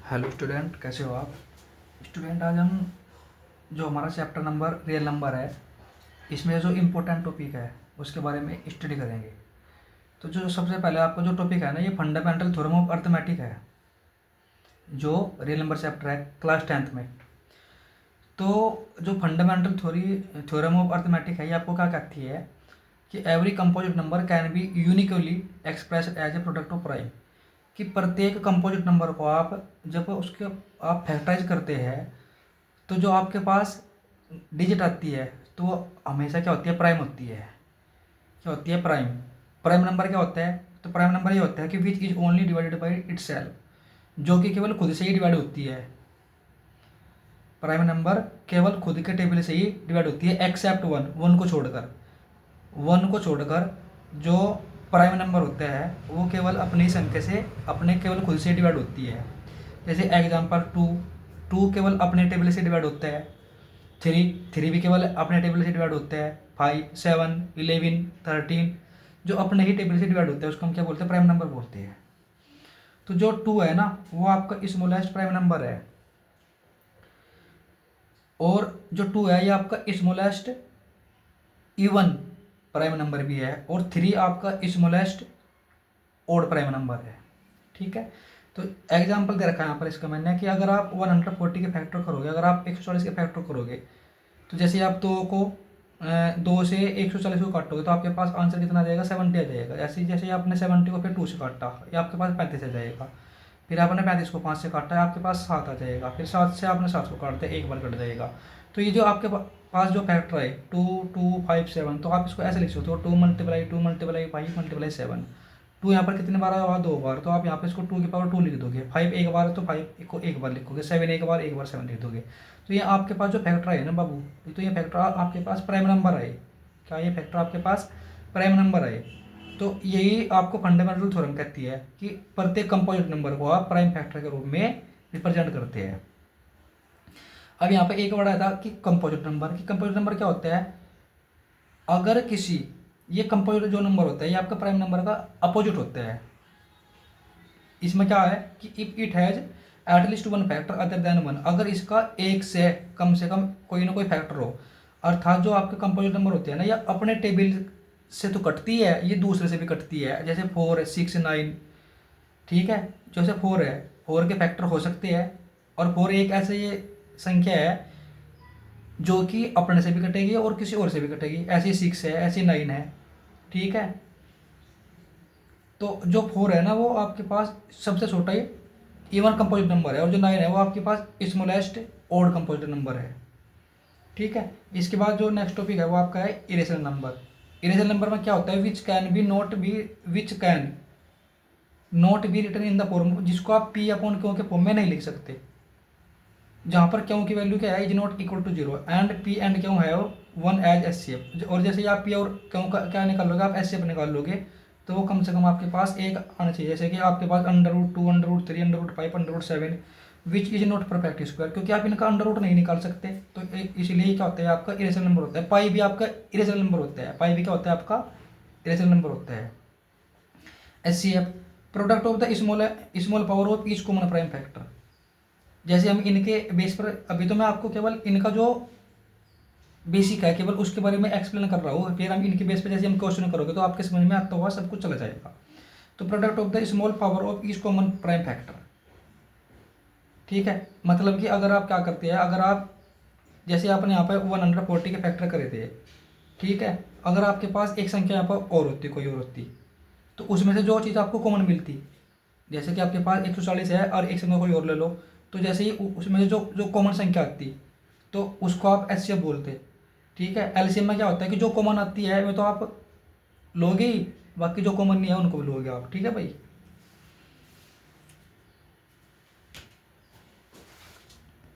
Hello student, कैसे हो आप? स्टूडेंट, आज हम जो हमारा चैप्टर नंबर रियल नंबर है, इसमें जो इम्पोर्टेंट टॉपिक है उसके बारे में स्टडी करेंगे। तो जो सबसे पहले आपका जो टॉपिक है ना, ये फंडामेंटल थ्योरम ऑफ अर्थमेटिक है, जो रियल नंबर चैप्टर है क्लास 10th में। तो जो फंडामेंटल थ्योरम ऑफ अर्थमेटिक है, ये आपको क्या कहती है कि every composite number can be uniquely express as a product of prime. कि प्रत्येक कंपोजिट नंबर को आप जब उसके आप फैक्टराइज करते हैं, तो जो आपके पास डिजिट आती है तो वो हमेशा क्या होती है? प्राइम होती है। क्या होती है? प्राइम। प्राइम नंबर क्या होता है? तो प्राइम नंबर ये होता है कि which is only divided by itself, जो कि केवल खुद से ही डिवाइड होती है। प्राइम नंबर केवल खुद के टेबल से ही डिवाइड होती है, एक्सेप्ट वन, वन को छोड़कर। वन को छोड़कर जो प्राइम नंबर होता है वो केवल अपनी संख्या से, अपने केवल खुद से डिवाइड होती है। जैसे एग्जांपल टू, टू केवल अपने टेबल से डिवाइड होता है। थ्री, थ्री भी केवल अपने टेबल से डिवाइड होता है। फाइव, सेवन, 11, 13 जो अपने ही टेबल से डिवाइड होते हैं उसको हम क्या बोलते हैं? प्राइम नंबर बोलते हैं। तो जो टू है ना, वो आपका स्मॉलेस्ट प्राइम नंबर है, और जो टू है ये आपका स्मॉलेस्ट इवन प्राइम नंबर भी है, और थ्री आपका स्मॉलेस्ट ओड प्राइम नंबर है। ठीक है। तो एग्जांपल दे रखा है यहाँ पर इसका मैंने कि अगर आप 140 के फैक्टर करोगे, अगर आप 140 के फैक्टर करोगे, तो जैसे आप दो को दो से 140 को काटोगे तो आपके पास आंसर कितना आ जाएगा? 70 आ जाएगा। ऐसे ही जैसे आपने 70 को फिर 2 से काटा, ये आपके पास 35 आ जाएगा। फिर आपने 35 को 5 से काटा है, आपके पास 7 आ जाएगा। फिर 7 से आपने 7 को काट दिया, एक बार कट जाएगा। तो ये जो आपके पास जो फैक्टर है 2 2 5 7, तो आप इसको ऐसे लिख सकते हो 2 मल्टीप्लाई 2 मल्टीप्लाई 5 मल्टीप्लाई 7। टू यहाँ पर कितने बार आया? 2 बार। तो आप यहाँ पे इसको 2 की पावर 2 लिख दोगे। 5 एक बार तो 5 को एक बार लिखोगे। 7 एक बार 7 लिख दोगे। तो ये आपके पास जो फैक्टर है ना बाबू, तो ये फैक्टर आपके पास प्राइम नंबर आए। क्या ये फैक्टर आपके पास प्राइम नंबर आए? तो यही आपको फंडामेंटल थ्योरम कहती है कि प्रत्येक कंपोजिट नंबर को आप प्राइम फैक्टर के रूप में रिप्रेजेंट करते हैं। अब यहाँ पे एक वर्ड आया था कि कंपोजिट नंबर। कि कंपोजिट नंबर क्या होता है? अगर किसी, ये कंपोजिट जो नंबर होता है ये आपका प्राइम नंबर का अपोजिट होता है। इसमें क्या है कि if it has at least one factor other than one, अगर इसका एक से कम कोई ना कोई फैक्टर हो, अर्थात जो आपके कंपोजिट नंबर होते हैं ना, ये अपने टेबल से तो कटती है, ये दूसरे से भी कटती है। जैसे 4 6 9, ठीक है। जैसे 4 है, 4 के फैक्टर हो सकते हैं, और 4 एक ऐसे ये संख्या है जो कि अपने से भी कटेगी और किसी और से भी कटेगी। ऐसी 6 है, ऐसी 9 है, ठीक है। तो जो 4 है ना, वो आपके पास सबसे छोटा ही इवन कंपोजिट नंबर है, और जो 9 है वो आपके पास स्मॉलेस्ट ओड कंपोजिट नंबर है। ठीक है। इसके बाद जो नेक्स्ट टॉपिक है वो आपका है इरेशनल नंबर। इरेशनल नंबर में क्या होता है? Which can not be written in the form, जिसको आप पी अपॉन क्यों के फॉर्म में नहीं लिख सकते, जहाँ पर क्यों की वैल्यू क्या है? Is not equal to 0, and P and क्यों है one as S C F. और जैसे आप पी और क्यों का क्या निकाल लोगे? आप एस सी एफ निकाल लोगे, तो वो कम से कम आपके पास एक आना चाहिए। जैसे कि आपके पास √2 √3 √5 √7 which is not perfect square, क्योंकि आप इनका अंडर रूट नहीं निकाल सकते। तो इसलिए क्या होता है? आपका इरेशनल नंबर होता है। पाई भी आपका इरेशनल नंबर होता है। पाई भी क्या होता है? आपका इरेशनल नंबर होता है। S C F, product of the small power of each common prime factor. जैसे हम इनके बेस पर, अभी तो मैं आपको केवल इनका जो बेसिक है केवल उसके बारे में एक्सप्लेन कर रहा हूँ, फिर हम इनके बेस पर जैसे हम क्वेश्चन करोगे तो आपके समझ में आता हुआ सब कुछ चला जाएगा। तो product of the small power of each common prime factor, ठीक है। मतलब कि अगर आप क्या करते हैं, अगर आप जैसे आपने यहाँ पर 140 के फैक्टर करे थे, ठीक है। अगर आपके पास एक संख्या यहाँ पर और होती, कोई और होती, तो उसमें से जो चीज़ आपको कॉमन मिलती, जैसे कि आपके पास 140 है और एक संख्या कोई और ले लो, तो जैसे ही उसमें से जो जो कॉमन संख्या आती, तो उसको आप एचसीएफ बोलते, ठीक है। एलसीएम में क्या होता है कि जो कॉमन आती है वो तो आप लोगे ही, बाकी जो कॉमन नहीं है उनको भी लोगे आप, ठीक है भाई।